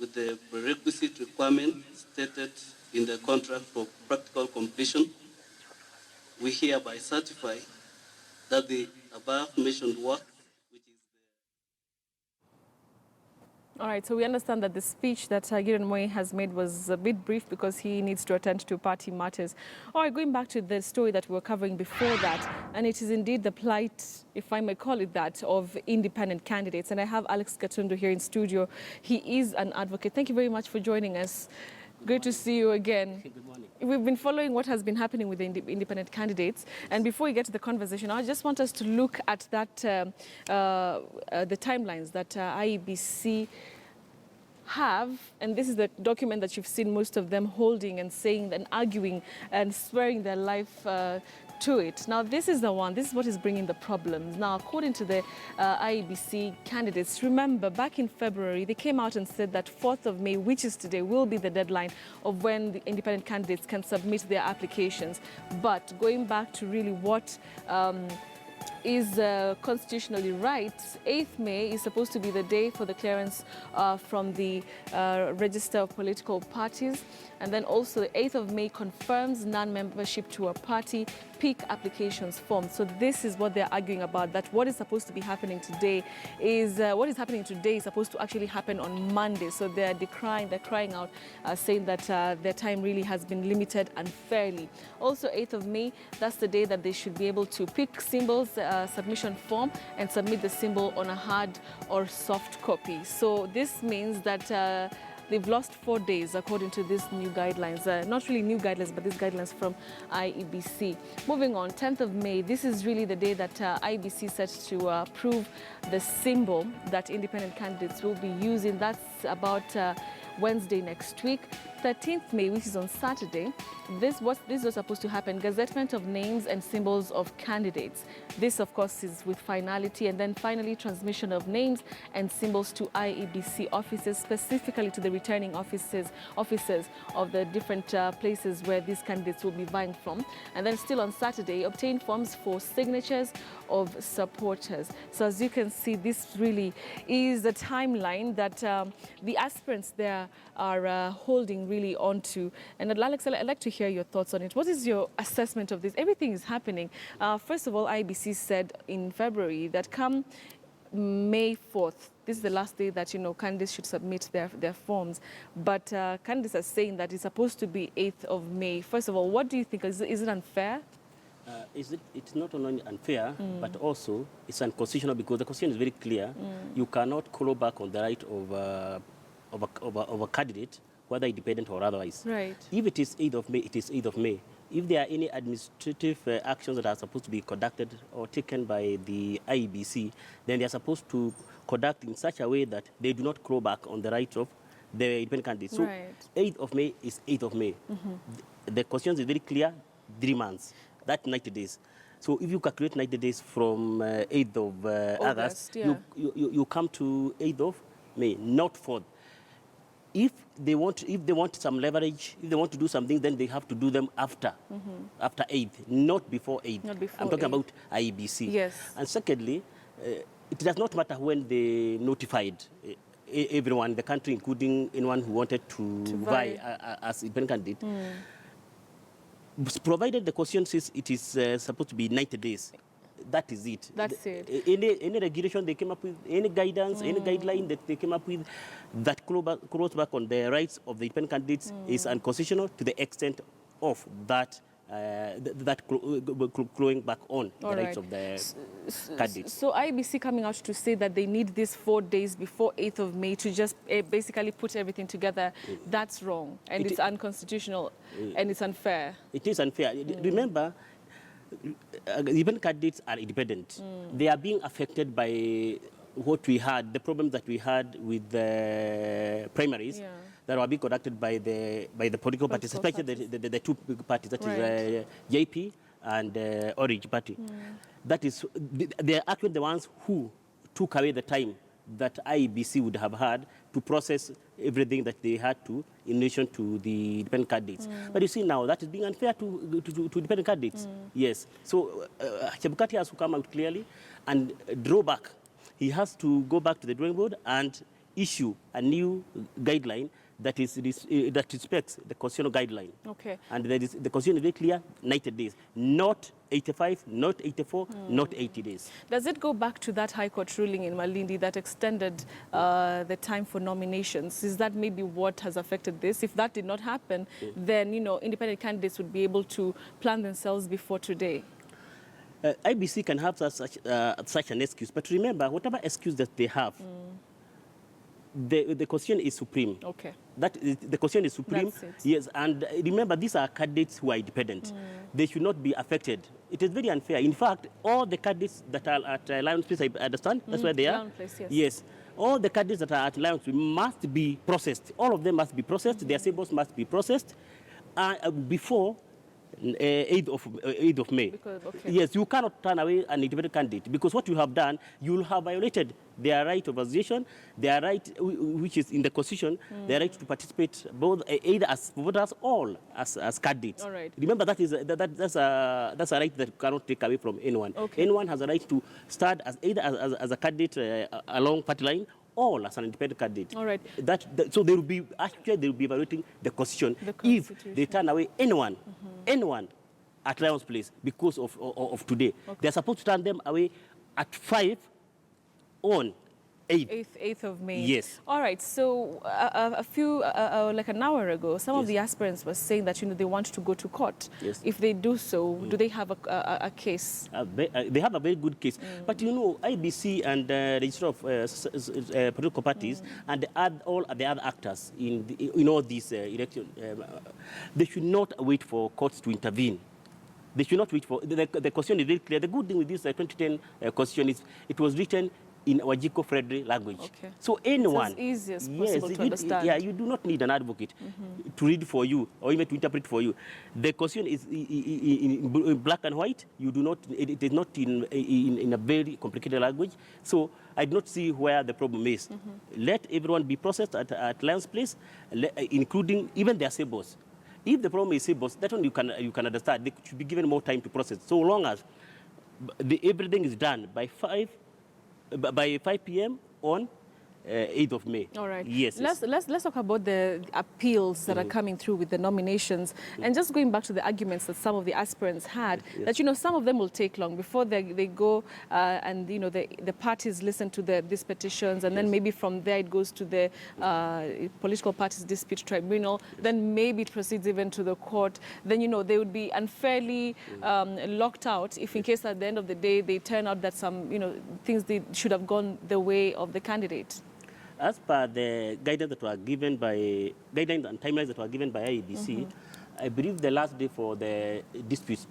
with the prerequisite requirement stated in the contract for practical completion, we hereby certify that the above-mentioned work, which is All right, so we understand that the speech that Gideon Moi has made was a bit brief because he needs to attend to party matters. All right, going back to the story that we were covering before that, and it is indeed the plight, if I may call it that, of independent candidates. And I have Alex Katundu here in studio. He is an advocate. Thank you very much for joining us. Great to see you again. Good morning. We've been following what has been happening with the independent candidates. And before we get to the conversation, I just want us to look at that, the timelines that IEBC have, and this is the document that you've seen most of them holding and saying and arguing and swearing their life to it. Now, this is the one, this is what is bringing the problems. Now, according to the IEBC candidates, remember, back in February, they came out and said that 4th of May, which is today, will be the deadline of when the independent candidates can submit their applications. But going back to really what is constitutionally right, 8th May is supposed to be the day for the clearance from the register of political parties. And then also the 8th of May confirms non-membership to a party, peak applications form. So this is what they're arguing about, that what is supposed to be happening today is, what is happening today is supposed to actually happen on Monday. So they're crying out, saying that their time really has been limited unfairly. Also 8th of May, that's the day that they should be able to pick symbols, submission form, and submit the symbol on a hard or soft copy. So this means that they've lost 4 days according to these new guidelines. Not really new guidelines, but these guidelines from IEBC. Moving on, 10th of May, this is really the day that IEBC set to approve the symbol that independent candidates will be using. That's about Wednesday next week. 13th May, which is on Saturday, this was supposed to happen, gazettement of names and symbols of candidates. This, of course, is with finality, and then finally transmission of names and symbols to IEBC offices, specifically to the returning officers of the different places where these candidates will be vying from. And then still on Saturday, obtain forms for signatures of supporters. So as you can see, this really is a timeline that the aspirants there are holding really onto. And Alex, I'd like to hear your thoughts on it. What is your assessment of this? Everything is happening. First of all, IEBC said in February that come May 4th, this is the last day that, candidates should submit their forms. But candidates are saying that it's supposed to be 8th of May. First of all, what do you think? Is it unfair? It's not only unfair, but also it's unconstitutional, because the constitution is very clear. You cannot claw back on the right of a candidate, whether independent or otherwise. Right. If it is 8th of May, it is 8th of May. If there are any administrative actions that are supposed to be conducted or taken by the IEBC, then they are supposed to conduct in such a way that they do not claw back on the right of the independent candidates. So right. 8th of May is 8th of May. The constitution is very clear, 3 months. That's 90 days. So if you calculate 90 days from 8th of August, yeah. you come to 8th of May, not 4th. If they want some leverage, if they want to do something, then they have to do them after 8th, not before 8th. Not before I'm talking 8th. about IEBC. Yes. And secondly, it does not matter when they notified everyone in the country, including anyone who wanted to vie as independent candidate. Provided the constitution says it is supposed to be 90 days. That is it. That's it. Any regulation they came up with, any guidance, any guideline that they came up with that close back on the rights of the independent candidates is unconstitutional to the extent of that clawing back on the rights of the candidates. So IEBC coming out to say that they need these 4 days before 8th of May to just basically put everything together, that's wrong. And it's unconstitutional and it's unfair. It is unfair. Remember, independent candidates are independent. They are being affected by what we had, the problems that we had with the primaries that were being conducted by the political parties, especially the two big parties, that is JP and Orange Party. That is, they are actually the ones who took away the time that IEBC would have had to process everything that they had to in relation to the independent candidates. But you see now, that is being unfair to independent candidates. Yes. So Chebukati has to come out clearly and draw back. He has to go back to the drawing board and issue a new guideline that that respects the constitutional guideline. Okay. And the constitution is very clear: 90 days, not 85, not 84, not 80 days. Does it go back to that High Court ruling in Malindi that extended the time for nominations? Is that maybe what has affected this? If that did not happen, then, independent candidates would be able to plan themselves before today. IBC can have such an excuse, but remember, whatever excuse that they have, the constitution is supreme. Okay. The constitution is supreme. That's it. Yes, and remember, these are candidates who are independent. They should not be affected. It is very unfair. In fact, all the candidates that are at Lions Place, I understand, that's where they are. Lions Place, yes. Yes. All the candidates that are at Lions Place must be processed. All of them must be processed. Their symbols must be processed before 8th of May. Okay. Yes, you cannot turn away an independent candidate, because what you have done, you will have violated their right of association, their right, which is in the Constitution, their right to participate both either as voters or as candidates. All right. Remember, that's a right that you cannot take away from anyone. Okay. Anyone has a right to start as either as a candidate along party line, or as an independent candidate. All right. So they will be violating the Constitution if they turn away anyone at Lions Place because of today. Okay. They're supposed to turn them away at 5 on 8th of May. Yes. All right. So like an hour ago, some of the aspirants were saying that they want to go to court. Yes. If they do so, do they have a case? They have a very good case. But IBC and the Register of Political Parties and all the other actors in all these elections, they should not wait for courts to intervene. They should not wait for the Constitution is very clear. The good thing with this 2010 Constitution is it was written in Wajiko-friendly language. Okay. So anyone... It's as easy as possible to understand. Yeah, you do not need an advocate to read for you or even to interpret for you. The Constitution is in black and white. You do not... It is not in a very complicated language. So I do not see where the problem is. Let everyone be processed at Lions Place, including even their symbols. If the problem is symbols, that one you can understand. They should be given more time to process. So long as everything is done by 5 p.m. on 8th of May. All right. Yes. Let's talk about the appeals that are coming through with the nominations, and just going back to the arguments that some of the aspirants had, that some of them will take long before they go and the parties listen to these petitions, and then maybe from there it goes to the political parties dispute tribunal, then maybe it proceeds even to the court. Then they would be unfairly locked out if in case at the end of the day they turn out that some things they should have gone the way of the candidate. As per the guidance that were given by guidelines and timelines that were given by IEBC, I believe the last day for the dispute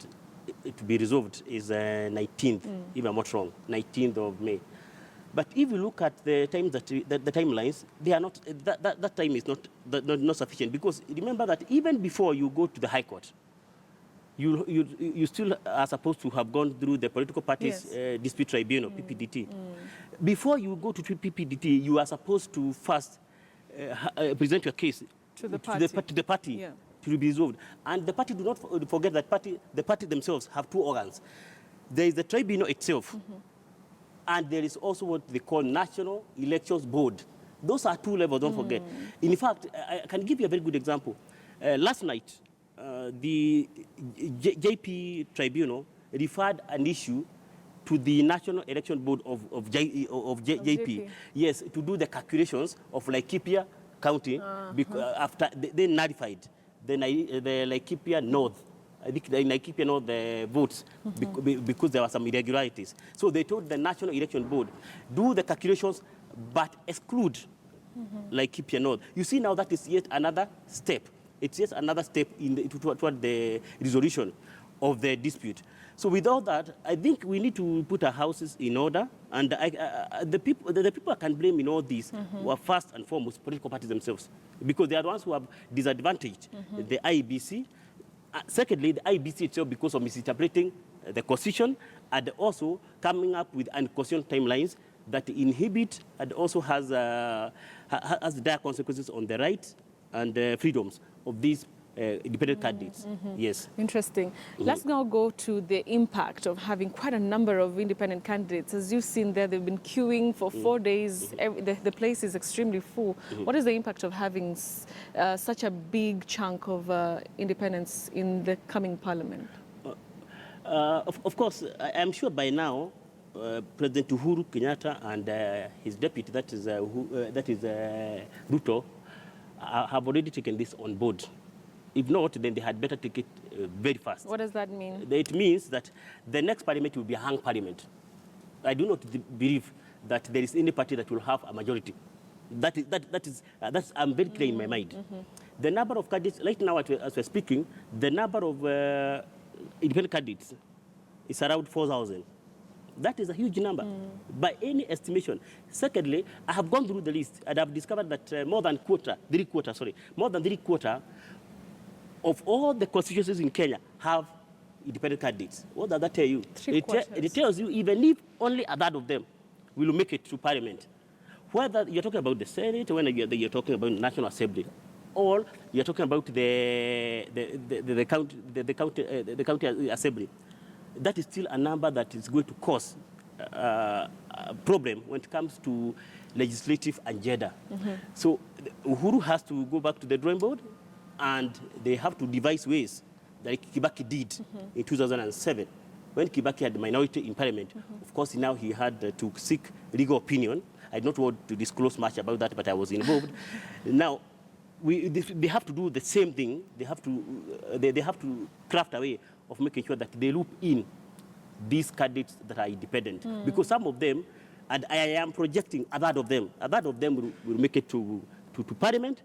to be resolved is 19th, if I'm not wrong, 19th of May. But if you look at the times the timelines, they are not. That time is not sufficient, because remember that even before you go to the High Court, you still are supposed to have gone through the political parties dispute tribunal, PPDT. Before you go to PPDT, you are supposed to first present your case to the party to be resolved. And the party, do not forget that the party themselves have two organs. There is the tribunal itself, and there is also what they call National Elections Board. Those are two levels, don't forget. In fact, I can give you a very good example. Last night, the JP Tribunal referred an issue to the National Election Board of JP. Yes, to do the calculations of Laikipia County, after they nullified the Laikipia North. I think the Laikipia North votes because there were some irregularities. So they told the National Election Board, do the calculations, but exclude Laikipia North. You see now that is yet another step. It's just another step toward the resolution of the dispute. So without that, I think we need to put our houses in order, and the people I can blame in all this were first and foremost political parties themselves, because they are the ones who have disadvantaged the IEBC. Secondly, the IEBC itself, because of misinterpreting the Constitution, and also coming up with unconstitutional timelines that inhibit and also has dire consequences on the rights and freedoms of these independent candidates. Yes. Interesting. Let's now go to the impact of having quite a number of independent candidates. As you've seen there, they've been queuing for 4 days. The place is extremely full. What is the impact of having such a big chunk of independents in the coming parliament? Of course, I'm sure by now, President Uhuru Kenyatta and his deputy, that is Ruto, have already taken this on board. If not, then they had better take it very fast. What does that mean? It means that the next parliament will be a hung parliament. I do not believe that there is any party that will have a majority. That's I'm very clear in my mind. The number of candidates, right now as we're speaking, the number of independent candidates is around 4,000. That is a huge number by any estimation. Secondly, I have gone through the list and I've discovered that more than three quarter of all the constituencies in Kenya have independent candidates. What does that tell you? It tells you even if only a third of them will make it to parliament. Whether you're talking about the Senate, when you're talking about National Assembly, or you're talking about the county assembly, that is still a number that is going to cause a problem when it comes to legislative agenda. So Uhuru has to go back to the drawing board, and they have to devise ways like Kibaki did in 2007. When Kibaki had the minority in parliament, of course now he had to seek legal opinion. I don't want to disclose much about that, but I was involved. Now, they have to do the same thing. They have to craft a way of making sure that they loop in these candidates that are independent. Because some of them, and I am projecting a third of them will make it to parliament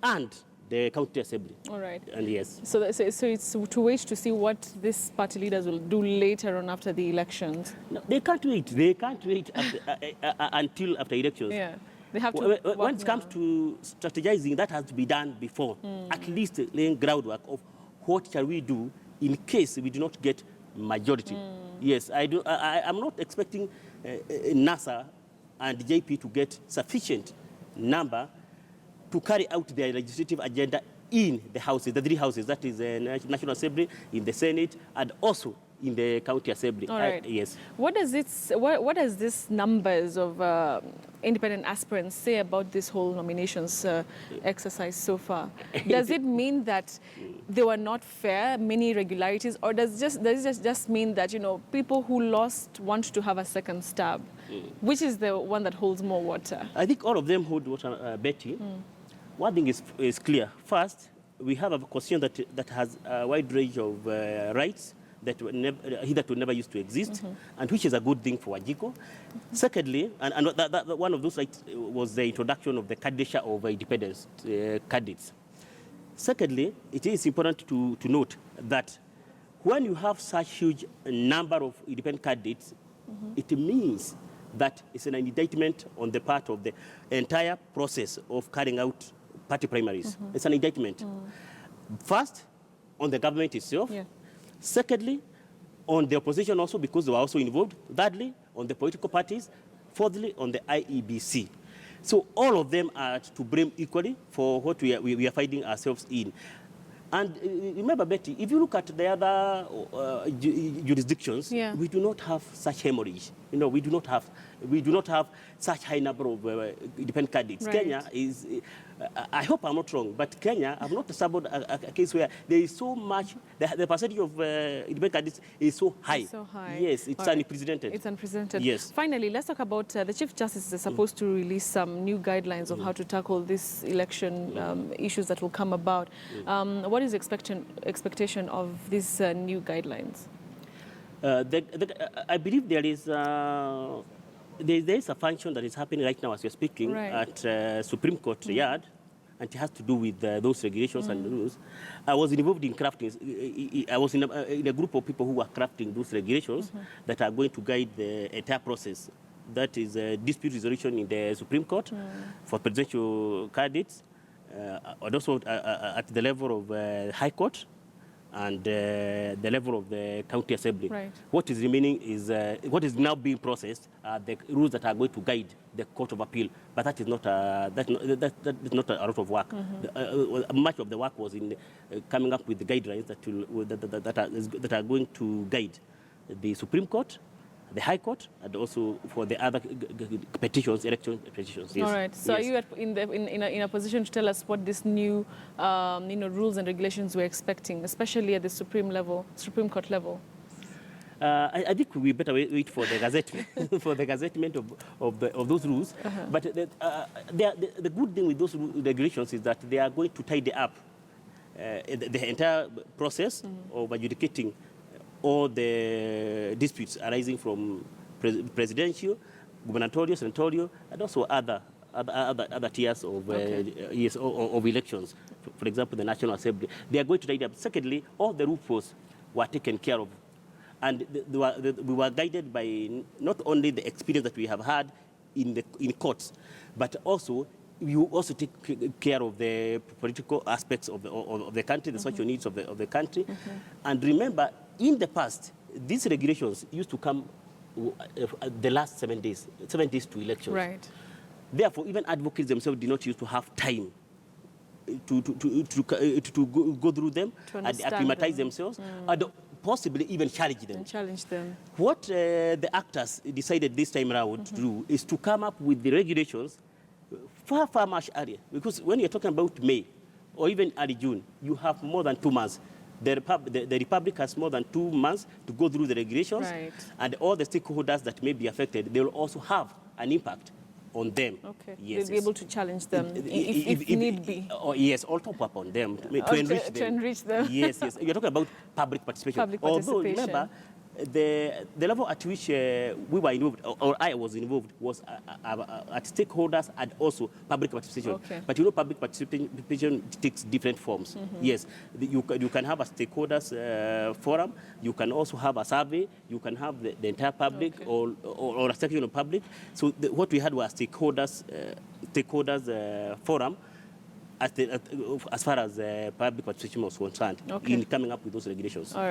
and the county assembly. All right. And yes. So it's to wait to see what these party leaders will do later on after the elections. No, they can't wait. They can't wait until after elections. Yeah. They have to when it comes to strategizing, that has to be done before. At least laying groundwork of what shall we do in case we do not get majority. Yes, I'm not expecting NASA and JP to get sufficient number to carry out their legislative agenda in the houses, the three houses, that is the National Assembly, in the Senate, and also in the county assembly. All right. Yes. What does this numbers of independent aspirants say about this whole nominations exercise so far? Does it mean that they were not fair, many irregularities, or does it just mean that, you know, people who lost want to have a second stab? Which is the one that holds more water? I think all of them hold water, Betty. One thing is clear. First, we have a constitution that has a wide range of rights that hitherto never used to exist, and which is a good thing for Wajiko. Secondly, and one of those rights was the introduction of the candidature of independent candidates. Secondly, it is important to note that when you have such huge number of independent candidates, it means that it's an indictment on the part of the entire process of carrying out party primaries. It's an indictment. First, on the government itself. Yeah. Secondly, on the opposition also, because they were also involved. Thirdly, on the political parties. Fourthly, on the IEBC. So all of them are to blame equally for what we are finding ourselves in. And remember, Betty, if you look at the other jurisdictions, we do not have such hemorrhage. You know, we do not have such high number of independent candidates. Right. Kenya is, I hope I'm not wrong, but Kenya, I've not stumbled a case where there is so much, the percentage of independent candidates is so high. It's so high. Yes, it's unprecedented. It's unprecedented. Yes. Finally, let's talk about the Chief Justice is supposed to release some new guidelines of how to tackle these election issues that will come about. What is the expectation of these new guidelines? I believe there is a function that is happening right now as we're speaking at Supreme Court yard, and it has to do with those regulations and rules. I was involved in crafting. I was in a group of people who were crafting those regulations that are going to guide the entire process. That is dispute resolution in the Supreme Court for presidential candidates, and also at the level of High Court, and the level of the county assembly. Right. What is remaining is what is now being processed are the rules that are going to guide the Court of Appeal. But that is not that is not a lot of work. Much of the work was in coming up with the guidelines that are going to guide the Supreme Court, the High Court, and also for the other petitions, election petitions. Yes. All right. So yes. are you in a position to tell us what this new rules and regulations we're expecting, especially at the Supreme Court level? I think we better wait for the gazettement, for the gazettement of those rules. But the good thing with those regulations is that they are going to tidy up the entire process of adjudicating all the disputes arising from presidential, gubernatorial, senatorial, and also other tiers of of elections. For example, the National Assembly. They are going to tidy up. Secondly, all the loopholes were taken care of. And we were guided by not only the experience that we have had in courts, but also you also take care of the political aspects of the country, the social needs of the country. And remember, in the past, these regulations used to come the last 7 days to elections. Right. Therefore, even advocates themselves did not used to have time to go through them and acclimatize themselves, and possibly even challenge them. What the actors decided this time around to do is to come up with the regulations far much earlier. Because when you're talking about May or even early June, you have more than 2 months. The Republic has more than 2 months to go through the regulations, right. And all the stakeholders that may be affected, they will also have an impact on them. Okay. Yes, they'll be able to challenge them if need be. Yes, all top up on them to enrich them. To enrich them. Yes. You're talking about public participation. Although, remember, the level at which we were involved, or I was involved, was at stakeholders and also public participation. Okay. But you know, public participation takes different forms. Yes, you can have a stakeholders forum. You can also have a survey. You can have the entire public, or a section of public. So what we had was stakeholders forum. As far as public participation was concerned, in coming up with those regulations. All right.